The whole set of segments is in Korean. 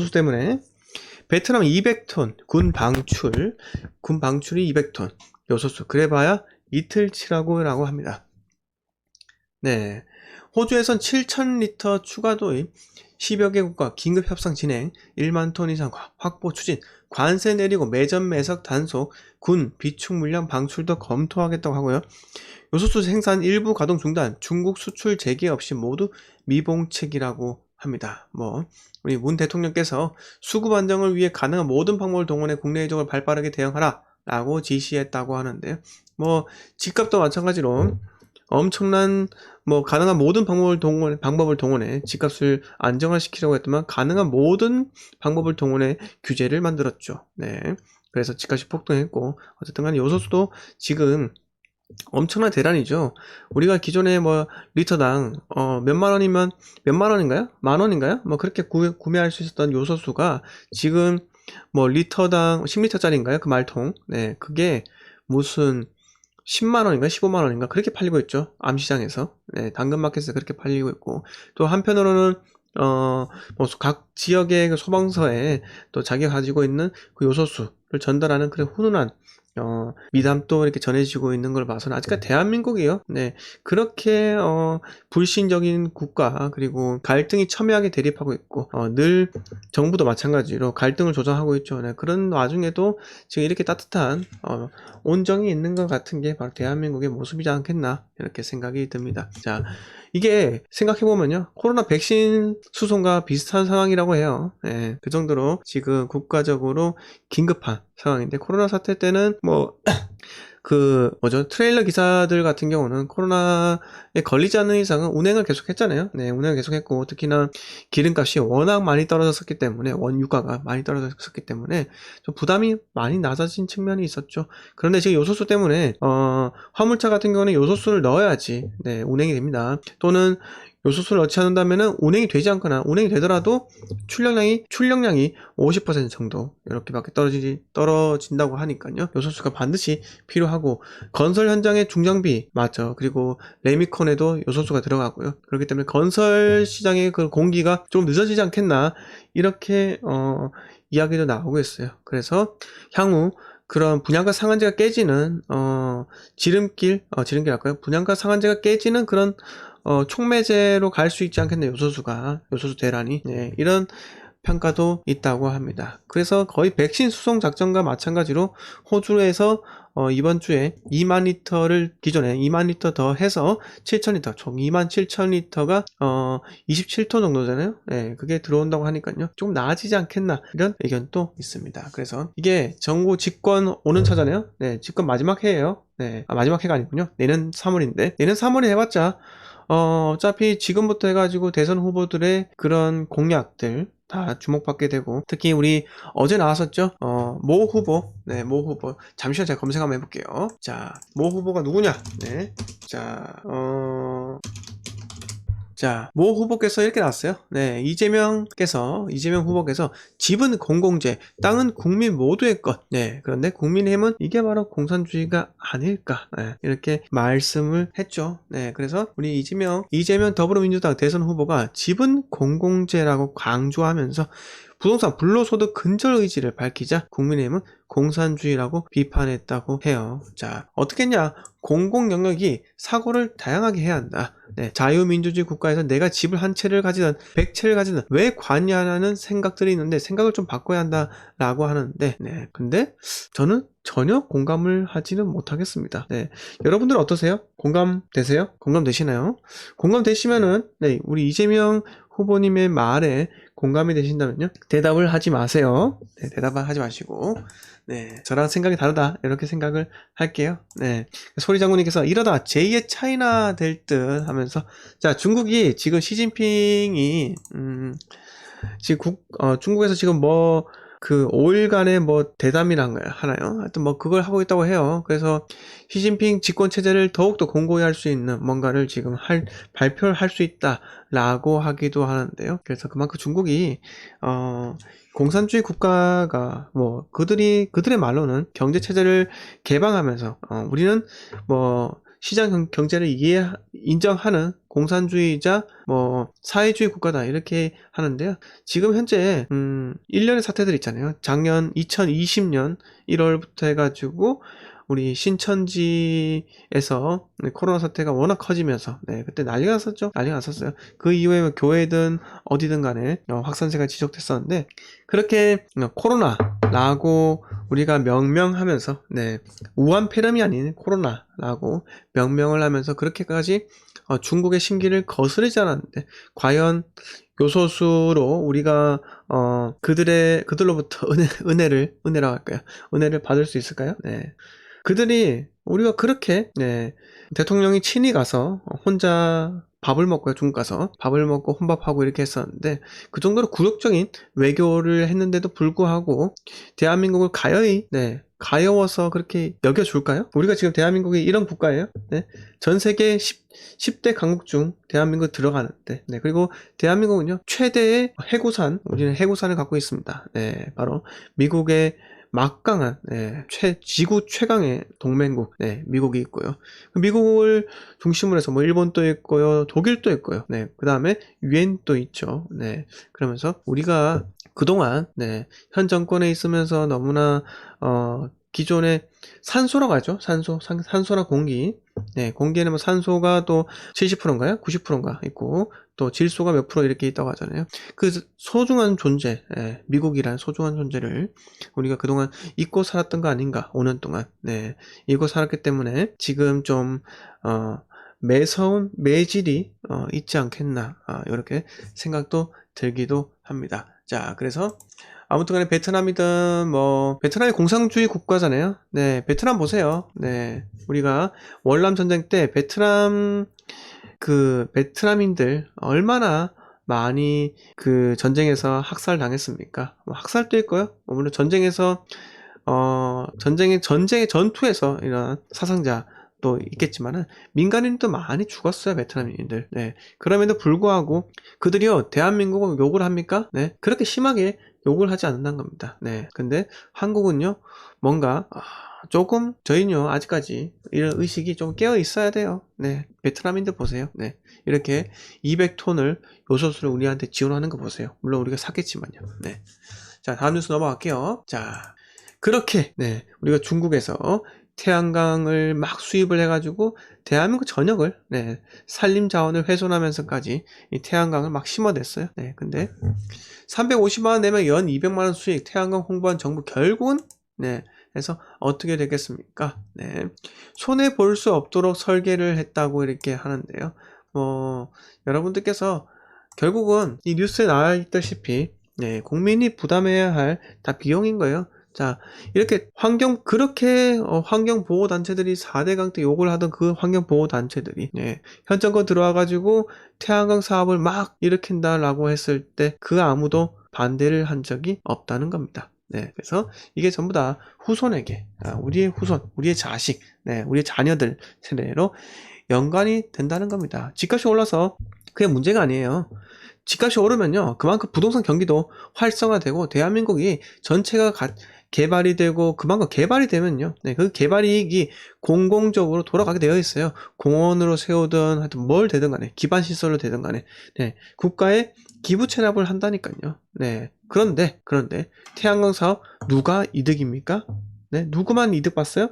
요소수 때문에 베트남 200톤 군 방출이 200톤 요소수 그래봐야 이틀치라고 합니다. 네, 호주에선 7,000리터 추가 도입, 10여 개국과 긴급 협상 진행, 1만 톤 이상 확보 추진, 관세 내리고 매점 매석 단속, 군 비축 물량 방출도 검토하겠다고 하고요. 요소수 생산 일부 가동 중단, 중국 수출 재개 없이 모두 미봉책이라고 합니다. 우리 문 대통령께서 수급 안정을 위해 가능한 모든 방법을 동원해 국내 해적을 발빠르게 대응하라 라고 지시했다고 하는데요. 집값도 마찬가지로 엄청난 가능한 모든 방법을 동원해 집값을 안정화시키려고 했더만 가능한 모든 방법을 동원해 규제를 만들었죠. 네. 그래서 집값이 폭등했고 어쨌든 간에 요소수도 지금 엄청난 대란이죠. 우리가 기존에 리터당 몇만 원이면 몇만 원인가요? 만 원인가요? 그렇게 구매할 수 있었던 요소수가 지금 리터당 10리터짜리인가요? 그 말통. 네, 그게 무슨 10만 원인가 15만 원인가 그렇게 팔리고 있죠. 암시장에서. 네, 당근마켓에서 그렇게 팔리고 있고 또 한편으로는 각 지역의 그 소방서에 또 자기가 가지고 있는 그 요소수를 전달하는 그런 훈훈한 미담도 이렇게 전해지고 있는 걸 봐서는 아직까지 대한민국이요. 네, 그렇게 불신적인 국가 그리고 갈등이 첨예하게 대립하고 있고 늘 정부도 마찬가지로 갈등을 조장하고 있죠. 네, 그런 와중에도 지금 이렇게 따뜻한 온정이 있는 것 같은 게 바로 대한민국의 모습이지 않겠나 이렇게 생각이 듭니다. 자, 이게 생각해보면요 코로나 백신 수송과 비슷한 상황이라고 해요. 네, 그 정도로 지금 국가적으로 긴급한 상황인데 코로나 사태 때는 트레일러 기사들 같은 경우는 코로나에 걸리지 않는 이상은 운행을 계속했잖아요. 네, 운행을 계속했고 특히나 기름값이 워낙 많이 떨어졌었기 때문에 원유가가 많이 떨어졌었기 때문에 좀 부담이 많이 낮아진 측면이 있었죠. 그런데 지금 요소수 때문에 화물차 같은 경우는 요소수를 넣어야지 네, 운행이 됩니다. 또는 요소수를 넣지 않는다면은 운행이 되지 않거나 운행이 되더라도 출력량이 50% 정도 이렇게밖에 떨어진다고 하니까요. 요소수가 반드시 필요하고 건설 현장의 중장비 맞죠. 그리고 레미콘에도 요소수가 들어가고요. 그렇기 때문에 건설 시장의 그 공기가 좀 늦어지지 않겠나 이렇게 이야기도 나오고 있어요. 그래서 향후 그런 분양가 상한제가 깨지는 지름길 할까요? 분양가 상한제가 깨지는 그런 촉매제로 갈 수 있지 않겠네요. 요소수 대란이. 네, 이런 평가도 있다고 합니다. 그래서 거의 백신 수송 작전과 마찬가지로 호주에서 이번 주에 2만 리터를 기존에 2만 리터 더 해서 7,000리터 총 2만 7,000리터가 27톤 정도잖아요. 네, 그게 들어온다고 하니까요. 좀 나아지지 않겠나 이런 의견도 있습니다. 그래서 이게 정부 집권 오는 차잖아요. 네, 집권 마지막 해예요. 네, 마지막 해가 아니군요. 내년 3월인데 내년 3월에 해봤자 어차피 지금부터 해가지고 대선 후보들의 그런 공약들 다 주목받게 되고 특히 우리 어제 나왔었죠. 모 후보. 네, 모 후보. 잠시만 제가 검색 한번 해볼게요. 자, 모 후보가 누구냐? 네. 모 후보께서 이렇게 나왔어요. 네, 이재명 후보께서 집은 공공재, 땅은 국민 모두의 것. 네, 그런데 국민의힘은 이게 바로 공산주의가 아닐까. 네, 이렇게 말씀을 했죠. 네, 그래서 우리 이재명 더불어민주당 대선 후보가 집은 공공재라고 강조하면서 부동산 불로소득 근절 의지를 밝히자 국민의힘은 공산주의라고 비판했다고 해요. 자, 어떻게 했냐? 공공 영역이 사고를 다양하게 해야 한다. 네, 자유민주주의 국가에서 내가 집을 한 채를 가지든 100채를 가지든 왜 관여하는 생각들이 있는데 생각을 좀 바꿔야 한다라고 하는데 네, 근데 저는 전혀 공감을 하지는 못하겠습니다. 네, 여러분들은 어떠세요? 공감되세요? 공감되시나요? 공감되시면은 네, 우리 이재명 후보님의 말에 공감이 되신다면요 대답을 하지 마세요. 네, 대답을 하지 마시고 네, 저랑 생각이 다르다 이렇게 생각을 할게요. 네, 소리 장군님께서 이러다 제2의 차이나 될 듯 하면서 자, 중국이 지금 시진핑이 지금 중국에서 지금 그 5일간의 대담이란 하나요? 하여튼 그걸 하고 있다고 해요. 그래서 시진핑 집권 체제를 더욱더 공고히 할 수 있는 뭔가를 지금 발표를 할 수 있다라고 하기도 하는데요. 그래서 그만큼 중국이 공산주의 국가가 그들의 말로는 경제 체제를 개방하면서 우리는 시장 경제를 인정하는 공산주의자 사회주의 국가다 이렇게 하는데요. 지금 현재 1년의 사태들 있잖아요. 작년 2020년 1월부터 해가지고 우리 신천지에서 코로나 사태가 워낙 커지면서 그때 난리가 났었죠. 난리가 났었어요. 그 이후에 교회든 어디든 간에 확산세가 지속됐었는데 그렇게 코로나라고 우리가 명명하면서 우한 폐렴이 아닌 코로나라고 명명을 하면서 그렇게까지 중국의 심기를 거스르지 않았는데 과연 요소수로 우리가 그들로부터 은혜라고 할까요? 은혜를 받을 수 있을까요? 그들이 우리가 그렇게 대통령이 친히 가서 혼자 밥을 먹고요. 중국 가서 밥을 먹고 혼밥하고 이렇게 했었는데 그 정도로 굴욕적인 외교를 했는데도 불구하고 대한민국을 가여워서 그렇게 여겨줄까요? 우리가 지금 대한민국이 이런 국가예요. 전 세계 10대 강국 중 대한민국 들어가는데 그리고 대한민국은요 최대의 우리는 해구산을 갖고 있습니다. 바로 미국의 막강한 지구 최강의 동맹국 미국이 있고요. 미국을 중심으로 해서 일본도 있고요, 독일도 있고요. 그 다음에 유엔도 있죠. 그러면서 우리가 그동안 현 정권에 있으면서 너무나 기존의 산소라고 하죠. 산소나 공기. 공기에는 산소가 또 70%인가요? 90%인가 있고 또 질소가 몇 프로 이렇게 있다고 하잖아요. 그 소중한 존재, 미국이란 소중한 존재를 우리가 그동안 잊고 살았던 거 아닌가? 5년 동안. 잊고 살았기 때문에 지금 좀 매서운 매질이 있지 않겠나 이렇게 생각도 들기도 합니다. 자, 그래서 아무튼 간에 베트남이든 베트남이 공산주의 국가잖아요. 베트남 보세요. 우리가 월남 전쟁 때 베트남인들 얼마나 많이 그 전쟁에서 학살당했습니까? 학살도 있고요. 물론 전쟁에서 전투에서 이런 사상자도 있겠지만은 민간인도 많이 죽었어요. 베트남인들. 그럼에도 불구하고 그들이요 대한민국을 욕을 합니까? 그렇게 심하게 욕을 하지 않는다는 겁니다. 근데 한국은요 뭔가 조금 저희는요 아직까지 이런 의식이 좀 깨어 있어야 돼요. 베트남인들 보세요. 이렇게 200톤을 요소수를 우리한테 지원하는 거 보세요. 물론 우리가 샀겠지만요. 자, 다음 뉴스 넘어갈게요. 자, 그렇게 우리가 중국에서 태양광을 막 수입을 해가지고 대한민국 전역을 산림 자원을 훼손하면서까지 이 태양광을 막 심어댔어요. 근데 350만원 내면 연 200만원 수익 태양광 홍보한 정부 결국은 그래서 어떻게 되겠습니까? 손해 볼 수 없도록 설계를 했다고 이렇게 하는데요. 여러분들께서 결국은 이 뉴스에 나와 있다시피 국민이 부담해야 할 다 비용인 거예요. 자, 이렇게 그렇게 환경보호단체들이 4대 강때 욕을 하던 그 환경보호단체들이 현 정권 들어와가지고 태양광 사업을 막 일으킨다라고 했을 때 그 아무도 반대를 한 적이 없다는 겁니다. 그래서 이게 전부 다 후손에게 우리의 후손, 우리의 자식, 우리의 자녀들 세대로 연관이 된다는 겁니다. 집값이 올라서 그게 문제가 아니에요. 집값이 오르면요 그만큼 부동산 경기도 활성화되고 대한민국이 전체가 개발이 되고 그만큼 개발이 되면요 그 개발 이익이 공공적으로 돌아가게 되어 있어요. 공원으로 세우든 하여튼 뭘 되든 간에 기반시설로 되든 간에 국가에 기부 체납을 한다니까요. 그런데 태양광 사업 누가 이득입니까? 누구만 이득 봤어요?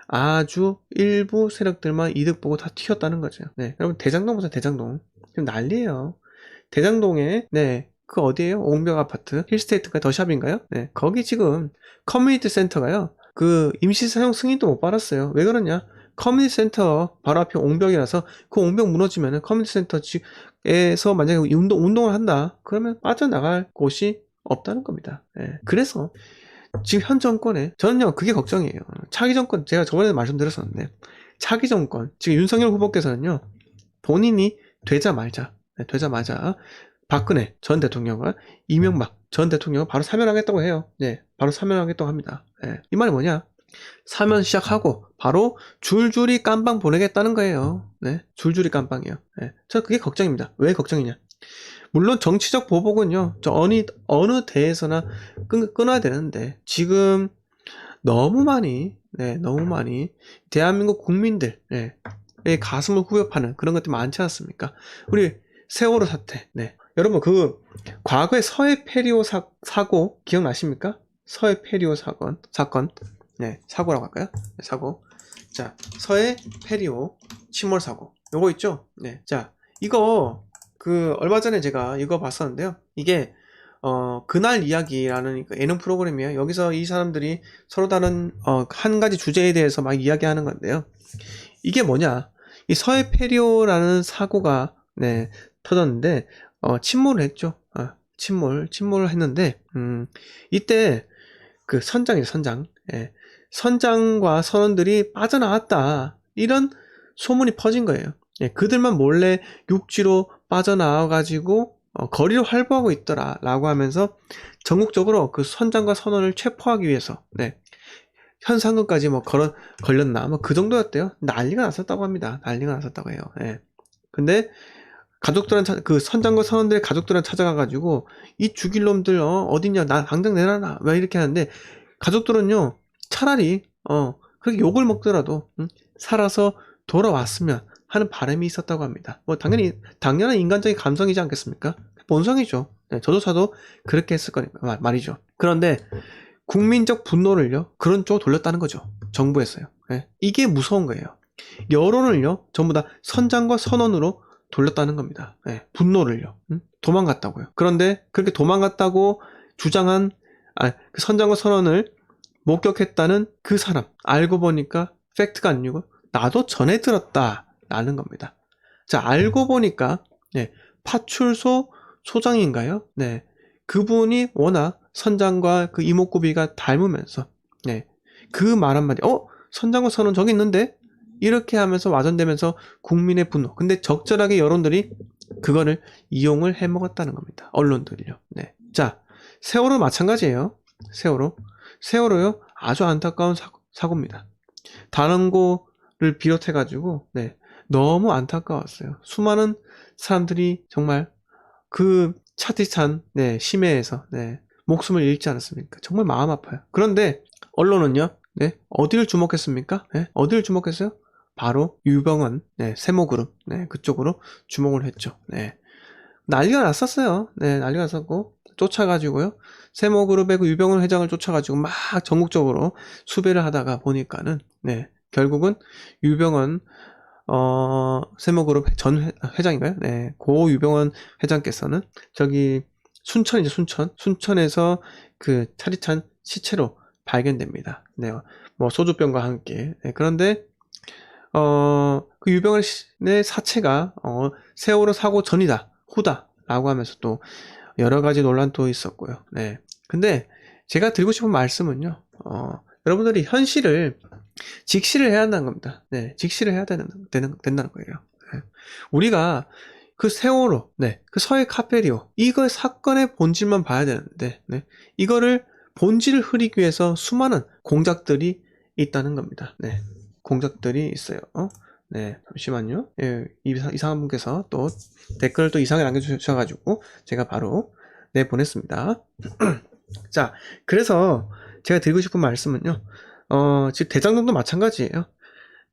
아주 일부 세력들만 이득 보고 다 튀었다는 거죠. 여러분 대장동 보세요. 대장동 지금 난리예요. 대장동에 그 어디에요? 옹벽 아파트 힐스테이트가 더샵인가요? 거기 지금 커뮤니티 센터가요 그 임시 사용 승인도 못 받았어요. 왜 그러냐? 커뮤니티 센터 바로 앞에 옹벽이라서 그 옹벽 무너지면은 커뮤니티 센터에서 만약에 운동을 한다 그러면 빠져나갈 곳이 없다는 겁니다. 그래서 지금 현 정권에 저는요 그게 걱정이에요. 차기 정권 제가 저번에도 말씀드렸었는데 차기 정권 지금 윤석열 후보께서는요 본인이 되자마자 박근혜 전 대통령과 이명박 전 대통령을 바로 사면하겠다고 해요. 바로 사면하겠다고 합니다. 이 말이 뭐냐? 사면 시작하고 바로 줄줄이 깜빵 보내겠다는 거예요. 줄줄이 깜빵이요. 저 그게 걱정입니다. 왜 걱정이냐? 물론 정치적 보복은요, 어느 대에서나 끊어야 되는데 지금 너무 많이 네, 너무 많이 대한민국 국민들 네, 의 가슴을 후벼파는 그런 것들이 많지 않습니까? 우리 세월호 사태. 네. 여러분 그 과거의 서해 페리오 사고 기억나십니까? 서해 페리오 사건. 네, 사고라고 할까요? 네, 사고. 자, 서해 페리오 침몰 사고. 요거 있죠? 네. 자, 이거 그 얼마 전에 제가 이거 봤었는데요. 이게 그날 이야기라는 그 예능 프로그램이에요. 여기서 이 사람들이 서로 다른 한 가지 주제에 대해서 막 이야기하는 건데요. 이게 뭐냐? 이 서해 페리오라는 사고가 네, 터졌는데 침몰을 했죠. 침몰을 했는데 이때 그 선장. 예, 선장과 선원들이 빠져나왔다. 이런 소문이 퍼진 거예요. 예, 그들만 몰래 육지로 빠져나와가지고 거리를 활보하고 있더라라고 하면서 전국적으로 그 선장과 선원을 체포하기 위해서 네, 현상금까지 뭐 걸렸나 뭐 그 정도였대요. 난리가 났었다고 합니다. 난리가 났었다고 해요. 예. 근데 그 선장과 선원들의 가족들은 찾아가가지고 이 죽일 놈들 어딨냐 나 당장 내놔라 왜 이렇게 하는데 가족들은요 차라리 그렇게 욕을 먹더라도 살아서 돌아왔으면 하는 바람이 있었다고 합니다. 뭐 당연한 인간적인 감성이지 않겠습니까? 본성이죠. 네, 저조차도 그렇게 했을 거니까 말이죠. 그런데 국민적 분노를요 그런 쪽으로 돌렸다는 거죠. 정부에서요. 네, 이게 무서운 거예요. 여론을요 전부 다 선장과 선원으로 돌렸다는 겁니다. 네, 분노를요. 도망갔다고요. 그런데 그렇게 도망갔다고 주장한 그 선장과 선원을 목격했다는 그 사람 알고 보니까 팩트가 아니고 나도 전해 들었다라는 겁니다. 자, 알고 보니까 네, 파출소 소장인가요? 네, 그분이 워낙 선장과 그 이목구비가 닮으면서 네, 그 말 한마디 선장과 선원 저기 있는데 이렇게 하면서 와전되면서 국민의 분노. 근데 적절하게 여론들이 그거를 이용을 해먹었다는 겁니다. 언론들이요. 네. 자, 세월호 마찬가지예요. 세월호요. 아주 안타까운 사고입니다. 다른 거를 비롯해가지고 네, 너무 안타까웠어요. 수많은 사람들이 정말 그 차디찬 네, 심해에서 네, 목숨을 잃지 않았습니까? 정말 마음 아파요. 그런데 언론은요. 네, 어디를 주목했습니까? 네, 어디를 주목했어요? 바로 유병헌 네, 세모그룹 네, 그쪽으로 주목을 했죠. 네. 난리가 났었어요. 네, 난리가 났었고 쫓아가지고요. 세모그룹의 그 유병헌 회장을 쫓아가지고 막 전국적으로 수배를 하다가 보니까는 네, 결국은 유병헌 세모그룹 전 회장인가요? 네, 고 유병헌 회장께서는 저기 순천이죠, 순천에서 그 차디찬 시체로 발견됩니다. 네, 뭐 소주병과 함께. 네, 그런데 그 유병헌의 사체가 세월호 사고 전이다, 후다라고 하면서 또 여러 가지 논란도 있었고요. 네, 근데 제가 드리고 싶은 말씀은요, 여러분들이 현실을 직시를 해야 한다는 겁니다. 네, 직시를 해야 된다는 거예요. 네. 우리가 그 세월호, 네, 그 서해 카페리오 이거 사건의 본질만 봐야 되는데, 네, 이거를 본질을 흐리기 위해서 수많은 공작들이 있다는 겁니다. 네, 공작들이 있어요. 네, 잠시만요. 예, 이상한 분께서 또 댓글을 또 이상하게 남겨주셔가지고 제가 바로 보냈습니다. 자, 그래서 제가 드리고 싶은 말씀은요. 지금 대장동도 마찬가지예요.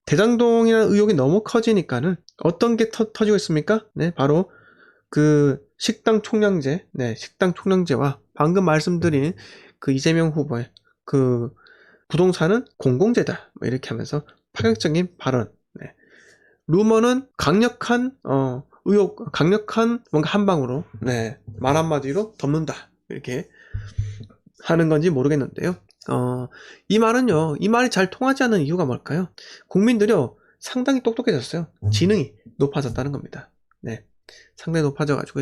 대장동이라는 의혹이 너무 커지니까는 어떤 게 터지고 있습니까? 네, 바로 그 식당 총량제, 네, 식당 총량제와 방금 말씀드린 그 이재명 후보의 그 부동산은 공공재다, 뭐 이렇게 하면서 파격적인 발언. 네. 루머는 강력한 의혹, 강력한 뭔가 한 방으로, 네, 말 한마디로 덮는다, 이렇게 하는 건지 모르겠는데요. 이 말이 잘 통하지 않는 이유가 뭘까요? 국민들이요, 상당히 똑똑해졌어요. 지능이 높아졌다는 겁니다. 네. 상당히 높아져가지고